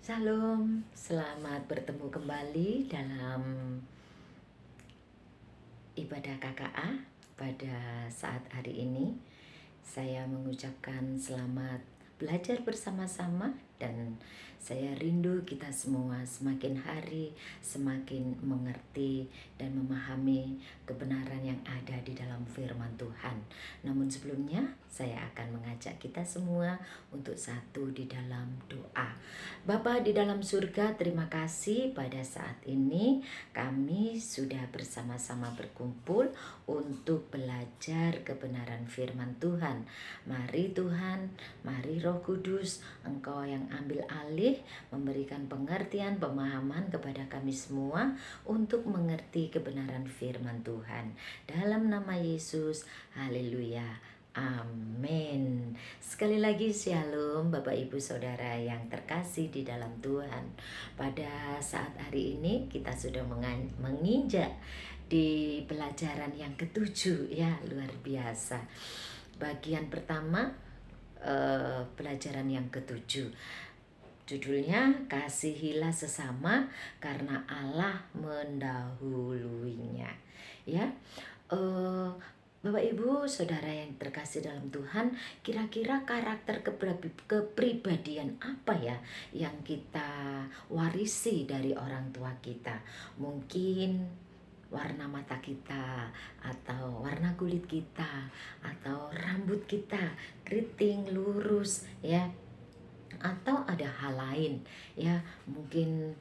Shalom, selamat bertemu kembali dalam ibadah KKA pada saat hari ini. Saya mengucapkan selamat belajar bersama-sama dan saya rindu kita semua semakin hari semakin mengerti dan memahami kebenaran yang ada di dalam firman Tuhan. Namun sebelumnya saya akan mengajak kita semua untuk satu di dalam doa. Bapa di dalam surga, terima kasih pada saat ini kami sudah bersama-sama berkumpul untuk belajar kebenaran firman Tuhan. Mari Tuhan, mari Roh Kudus, Engkau yang ambil alih, memberikan pengertian, pemahaman kepada kami semua untuk mengerti kebenaran firman Tuhan. Dalam nama Yesus, haleluya. Amin. Sekali lagi shalom Bapak Ibu Saudara yang terkasih di dalam Tuhan. Pada saat hari ini kita sudah menginjak di pelajaran yang ketujuh, ya, luar biasa. Bagian pertama pelajaran yang ketujuh, judulnya kasihilah sesama karena Allah mendahuluinya. Ya, Bapak Ibu Saudara yang terkasih dalam Tuhan, kira-kira karakter kepribadian apa ya yang kita warisi dari orang tua kita? Mungkin warna mata kita, atau warna kulit kita, atau rambut kita keriting lurus, ya, atau ada hal lain, ya. Mungkin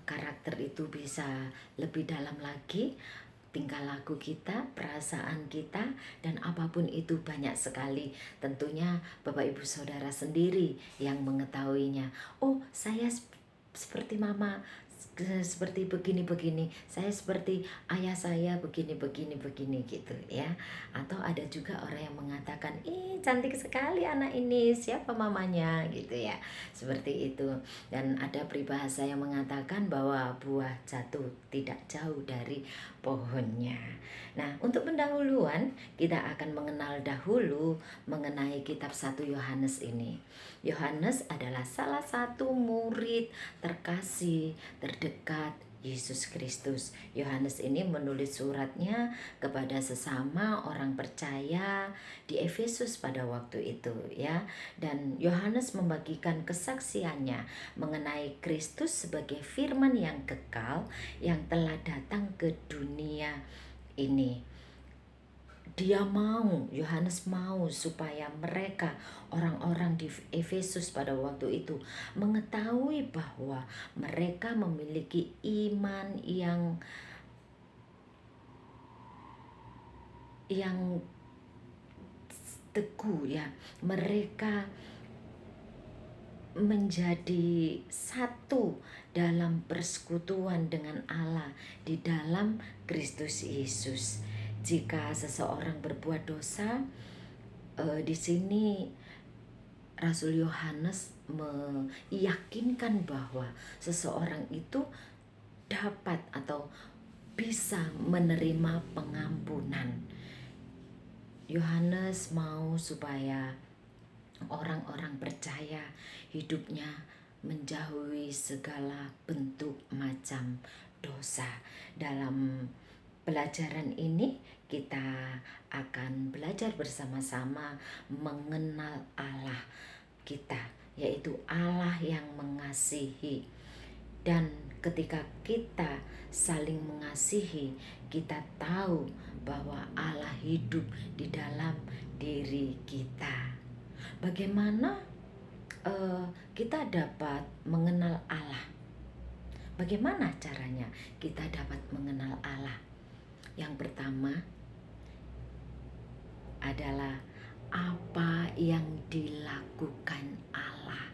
karakter itu bisa lebih dalam lagi, tingkah laku kita, perasaan kita, dan apapun itu banyak sekali. Tentunya Bapak Ibu Saudara sendiri yang mengetahuinya. Oh, saya seperti mama, seperti begini-begini, saya seperti ayah saya begini-begini gitu, ya. Atau ada juga orang yang mengatakan, ih cantik sekali anak ini, siapa mamanya, gitu ya. Seperti itu. Dan ada peribahasa yang mengatakan bahwa buah jatuh tidak jauh dari pohonnya. Nah, untuk pendahuluan kita akan mengenal dahulu mengenai kitab 1 Yohanes ini. Yohanes adalah salah satu murid terkasih, terdekat Yesus Kristus. Yohanes ini menulis suratnya kepada sesama orang percaya di Efesus pada waktu itu, ya. Dan Yohanes membagikan kesaksiannya mengenai Kristus sebagai firman yang kekal yang telah datang ke dunia ini. Yohanes mau supaya mereka, orang-orang di Efesus pada waktu itu, mengetahui bahwa mereka memiliki iman yang teguh, ya. Mereka menjadi satu dalam persekutuan dengan Allah di dalam Kristus Yesus. Jika seseorang berbuat dosa, di sini Rasul Yohanes meyakinkan bahwa seseorang itu dapat atau bisa menerima pengampunan. Yohanes mau supaya orang-orang percaya hidupnya menjauhi segala bentuk macam dosa. Dalam pelajaran ini kita akan belajar bersama-sama mengenal Allah kita, yaitu Allah yang mengasihi. Dan ketika kita saling mengasihi, kita tahu bahwa Allah hidup di dalam diri kita. Bagaimana kita dapat mengenal Allah? Bagaimana caranya kita dapat mengenal Allah? Yang pertama adalah apa yang dilakukan Allah.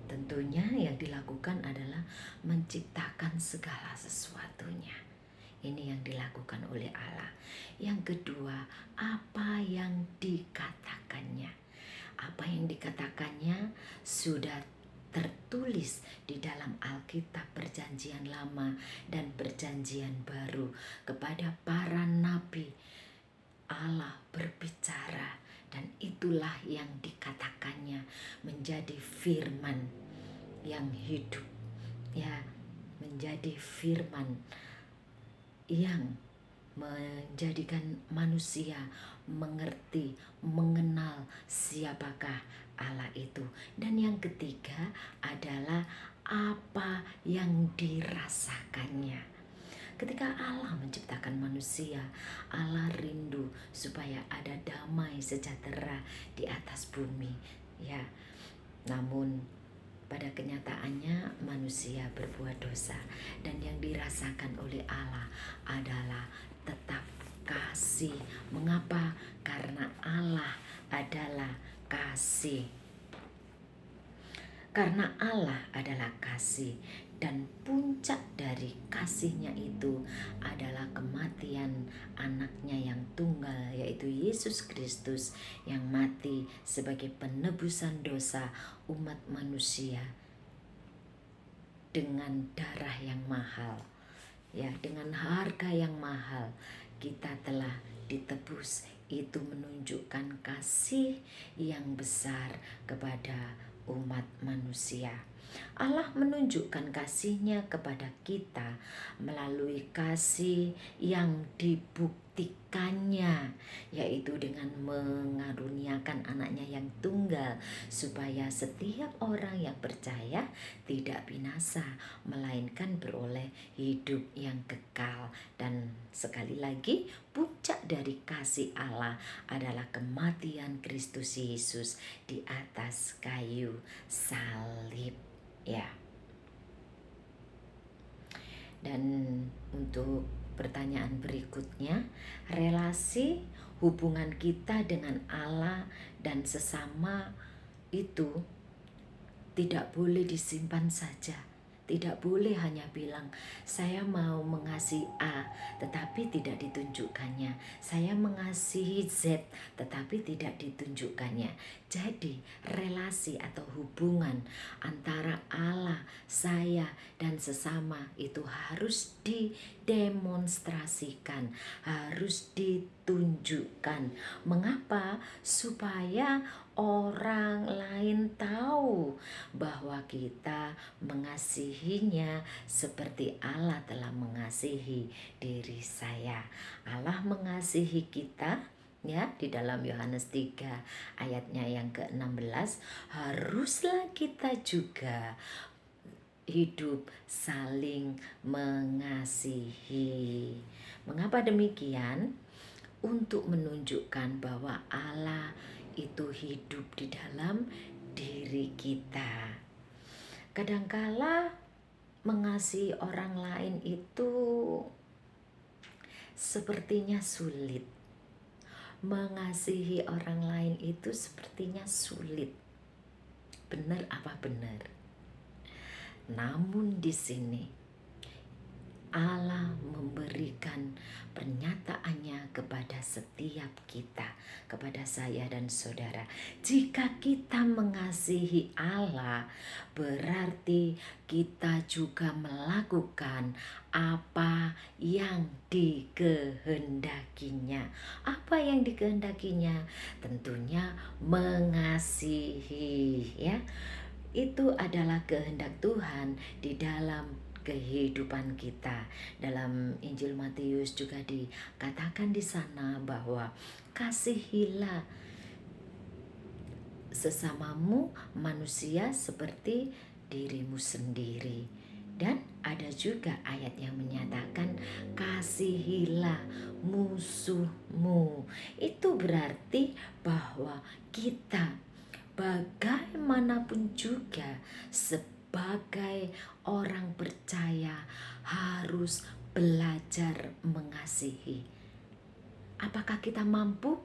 Tentunya yang dilakukan adalah menciptakan segala sesuatunya. Ini yang dilakukan oleh Allah. Yang kedua, apa yang dikatakannya. Apa yang dikatakannya sudah tertulis di dalam Alkitab Perjanjian Lama dan Perjanjian Baru kepada para nabi. Allah berbicara Dan itulah yang dikatakannya menjadi firman yang hidup, ya, menjadi firman yang menjadikan manusia mengerti, mengenal siapakah Allah itu. Dan yang ketiga adalah apa yang dirasakannya. Ketika Allah menciptakan manusia, Allah rindu supaya ada damai sejahtera di atas bumi, ya. Namun pada kenyataannya manusia berbuat dosa, dan yang dirasakan oleh Allah adalah tetap kasih. Mengapa? Karena Allah adalah kasih. Karena Allah adalah kasih, dan puncak dari kasihnya itu adalah kematian anaknya yang tunggal, yaitu Yesus Kristus, yang mati sebagai penebusan dosa umat manusia dengan darah yang mahal, ya, dengan harga yang mahal kita telah ditebus. Itu menunjukkan kasih yang besar kepada umat manusia. Allah menunjukkan kasih-Nya kepada kita melalui kasih yang dibuktikannya, yaitu dengan mengaruniakan anaknya yang tunggal, supaya setiap orang yang percaya tidak binasa, melainkan beroleh hidup yang kekal. Dan sekali lagi, puncak dari kasih Allah adalah kematian Kristus Yesus di atas kayu salib, ya. Dan untuk pertanyaan berikutnya, relasi hubungan kita dengan Allah dan sesama itu tidak boleh disimpan saja. Tidak boleh hanya bilang, saya mau mengasihi A, tetapi tidak ditunjukkannya. Saya mengasihi Z, tetapi tidak ditunjukkannya. Jadi, relasi atau hubungan antara Allah, saya, dan sesama itu harus didemonstrasikan, harus ditunjukkan. Mengapa? Supaya orang lain tahu bahwa kita mengasihinya seperti Allah telah mengasihi diri saya. Allah mengasihi kita, ya, di dalam Yohanes 3 ayatnya yang ke-16, haruslah kita juga hidup saling mengasihi. Mengapa demikian? Untuk menunjukkan bahwa Allah itu hidup di dalam diri kita. Kadangkala mengasihi orang lain itu sepertinya sulit. Mengasihi orang lain itu sepertinya sulit. Benar apa benar? Namun di sini Allah memberikan pernyataannya kepada setiap kita, kepada saya dan saudara. Jika kita mengasihi Allah, berarti kita juga melakukan apa yang dikehendakinya. Apa yang dikehendakinya? Tentunya mengasihi, ya. Itu adalah kehendak Tuhan di dalam kehidupan kita. Dalam Injil Matius juga dikatakan di sana bahwa kasihilah sesamamu manusia seperti dirimu sendiri. Dan ada juga ayat yang menyatakan kasihilah musuhmu. Itu berarti bahwa kita bagaimanapun juga sebagai orang percaya harus belajar mengasihi. Apakah kita mampu?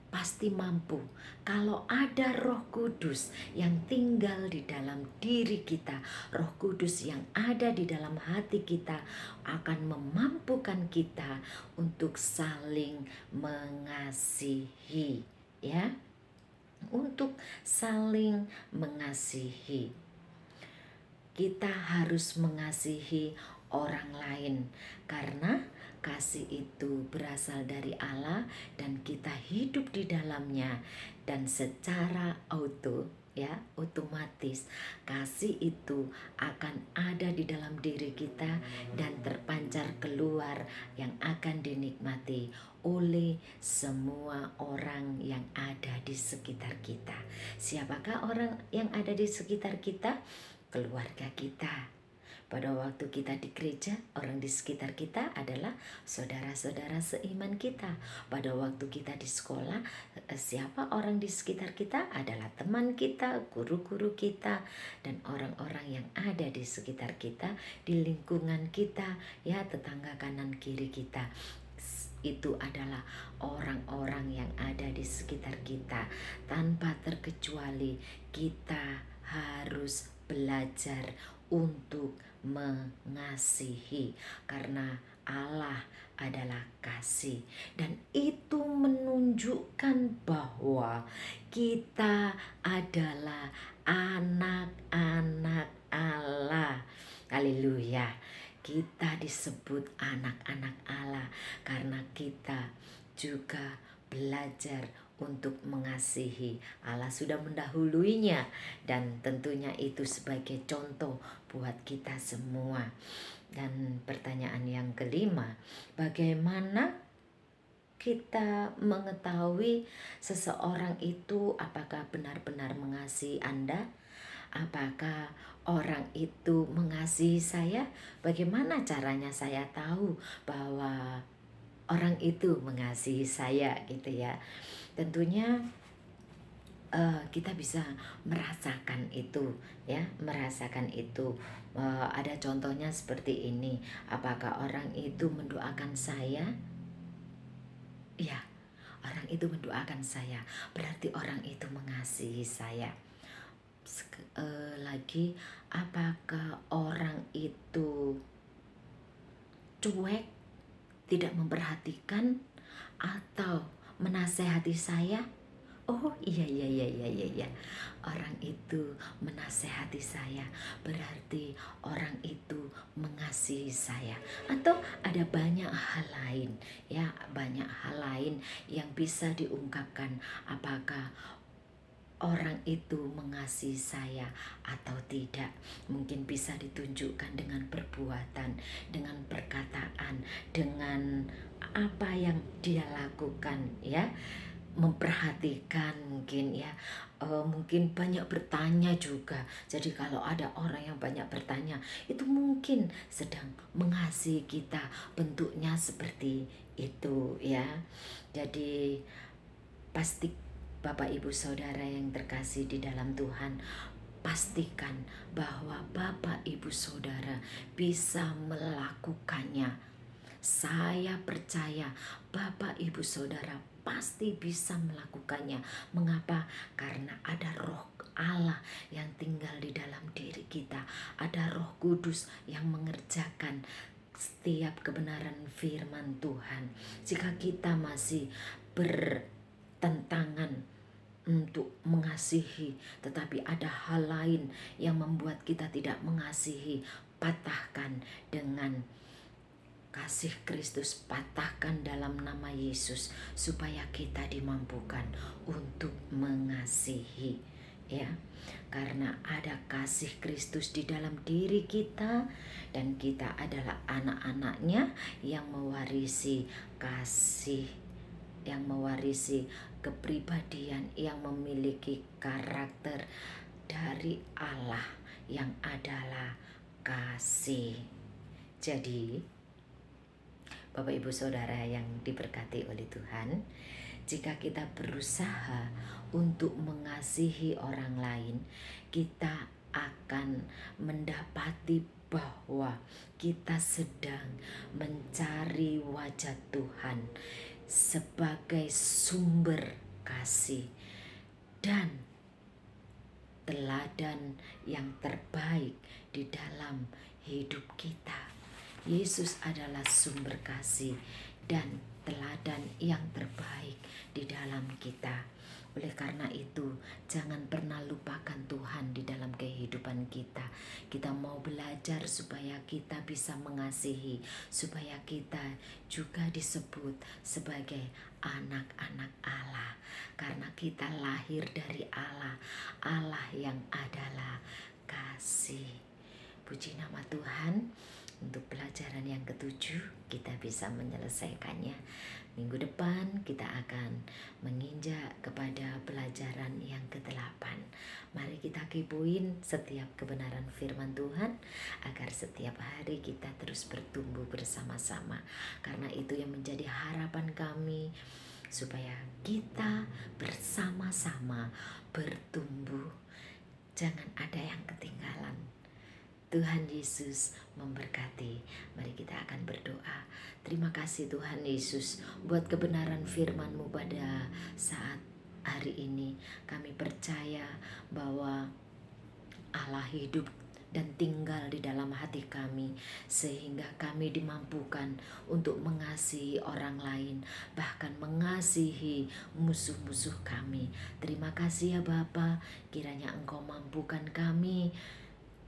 Pasti mampu. Kalau ada Roh Kudus yang tinggal di dalam diri kita, Roh Kudus yang ada di dalam hati kita akan memampukan kita untuk saling mengasihi, ya. Untuk saling mengasihi. Kita harus mengasihi orang lain, karena kasih itu berasal dari Allah dan kita hidup di dalamnya, dan secara otomatis kasih itu akan ada di dalam diri kita dan terpancar keluar yang akan dinikmati oleh semua orang yang ada di sekitar kita. Siapakah orang yang ada di sekitar kita? Keluarga kita. Pada waktu kita di gereja, orang di sekitar kita adalah saudara-saudara seiman kita. Pada waktu kita di sekolah, siapa orang di sekitar kita? Adalah teman kita, guru-guru kita, dan orang-orang yang ada di sekitar kita, di lingkungan kita, ya, tetangga kanan kiri kita. Itu adalah orang-orang yang ada di sekitar kita. Tanpa terkecuali, kita harus belajar untuk mengasihi, karena Allah adalah kasih, dan itu menunjukkan bahwa kita adalah anak-anak Allah. Haleluya. Kita disebut anak-anak Allah karena kita juga belajar untuk mengasihi. Allah sudah mendahuluinya, dan tentunya itu sebagai contoh buat kita semua. Dan pertanyaan yang kelima, bagaimana kita mengetahui seseorang itu apakah benar-benar mengasihi Anda? Apakah orang itu mengasihi saya? Bagaimana caranya saya tahu bahwa orang itu mengasihi saya, gitu ya? Tentunya kita bisa merasakan itu, ya, merasakan itu. Ada contohnya seperti ini. Apakah orang itu mendoakan saya? Ya, orang itu mendoakan saya, berarti orang itu mengasihi saya. Lagi, apakah orang itu cuek, tidak memperhatikan, atau menasehati saya? Oh iya. Orang itu menasehati saya, berarti orang itu mengasihi saya. Atau ada banyak hal lain, ya, banyak hal lain yang bisa diungkapkan apakah orang itu mengasihi saya atau tidak. Mungkin bisa ditunjukkan dengan perbuatan, dengan perkataan, dengan apa yang dia lakukan, ya. Memperhatikan mungkin, ya, mungkin banyak bertanya juga. Jadi kalau ada orang yang banyak bertanya, itu mungkin sedang mengasihi kita, bentuknya seperti itu, ya. Jadi pasti Bapak Ibu Saudara yang terkasih di dalam Tuhan, pastikan bahwa Bapak Ibu Saudara bisa melakukannya. Saya percaya Bapak Ibu Saudara pasti bisa melakukannya. Mengapa? Karena ada Roh Allah yang tinggal di dalam diri kita. Ada Roh Kudus yang mengerjakan setiap kebenaran firman Tuhan. Jika kita masih bertentangan untuk mengasihi, tetapi ada hal lain yang membuat kita tidak mengasihi, patahkan dengan kasih Kristus, patahkan dalam nama Yesus, supaya kita dimampukan untuk mengasihi, ya. Karena ada kasih Kristus di dalam diri kita, dan kita adalah anak-anaknya yang mewarisi kasih, yang mewarisi kepribadian, yang memiliki karakter dari Allah yang adalah kasih. Jadi Bapak Ibu Saudara yang diberkati oleh Tuhan, jika kita berusaha untuk mengasihi orang lain, kita akan mendapati bahwa kita sedang mencari wajah Tuhan sebagai sumber kasih dan teladan yang terbaik di dalam hidup kita. Yesus adalah sumber kasih dan teladan yang terbaik di dalam kita. Oleh karena itu, jangan pernah lupakan Tuhan di dalam kehidupan kita. Kita mau belajar belajar supaya kita bisa mengasihi, supaya kita juga disebut sebagai anak-anak Allah. Karena kita lahir dari Allah, Allah yang adalah kasih. Puji nama Tuhan. Untuk pelajaran yang ketujuh kita bisa menyelesaikannya. Minggu depan kita akan menginjak kepada pelajaran yang ke-8. Mari kita kepoin setiap kebenaran firman Tuhan agar setiap hari kita terus bertumbuh bersama-sama. Karena itu yang menjadi harapan kami, supaya kita bersama-sama bertumbuh. Jangan ada yang ketinggalan. Tuhan Yesus memberkati. Mari kita akan berdoa. Terima kasih Tuhan Yesus buat kebenaran firman-Mu pada saat hari ini. Kami percaya bahwa Allah hidup dan tinggal di dalam hati kami, sehingga kami dimampukan untuk mengasihi orang lain, bahkan mengasihi musuh-musuh kami. Terima kasih ya Bapa, kiranya Engkau mampukan kami,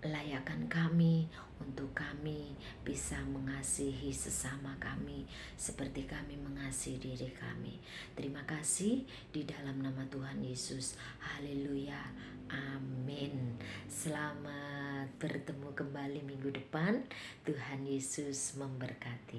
layakkan kami untuk kami bisa mengasihi sesama kami seperti kami mengasihi diri kami. Terima kasih di dalam nama Tuhan Yesus. Haleluya. Amin. Selamat bertemu kembali minggu depan. Tuhan Yesus memberkati.